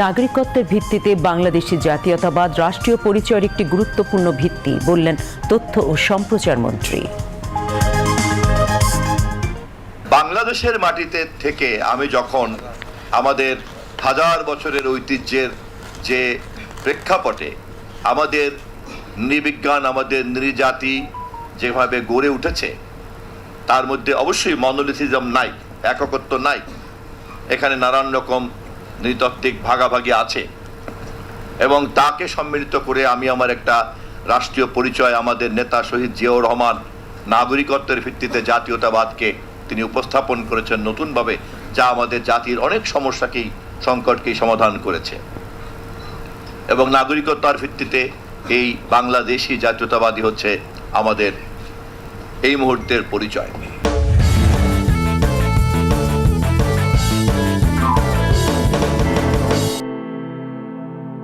নাগরিকত্বের ভিত্তিতে বাংলাদেশি জাতীয়তাবাদ রাষ্ট্রীয় পরিচয়ের একটি গুরুত্বপূর্ণ ভিত্তি বললেন তথ্য ও সম্প্রচার মন্ত্রী। বাংলাদেশের মাটিতে থেকে আমি যখন আমাদের হাজার বছরের ঐতিহ্যের যে প্রেক্ষাপটে আমাদের নৃবিজ্ঞান, আমাদের নৃজাতি যেভাবে গড়ে উঠেছে, তার মধ্যে অবশ্যই মনোলিথিজম নাই, এককত্ব নাই, এখানে নানান রকম নৃতাত্ত্বিক ভাগাভাগি আছে, এবং তাকে সম্মিলিত করে আমি আমার একটা রাষ্ট্রীয় পরিচয়, আমাদের নেতা শহীদ জিয়াউর রহমান নাগরিকত্বের ভিত্তিতে জাতীয়তাবাদকে তিনি উপস্থাপন করেছেন নতুনভাবে, যা আমাদের জাতির অনেক সমস্যাকেই, সংকটকেই সমাধান করেছে। এবং নাগরিকতার ভিত্তিতে এই বাংলাদেশি জাতীয়তাবাদী হচ্ছে আমাদের এই মুহূর্তের পরিচয়।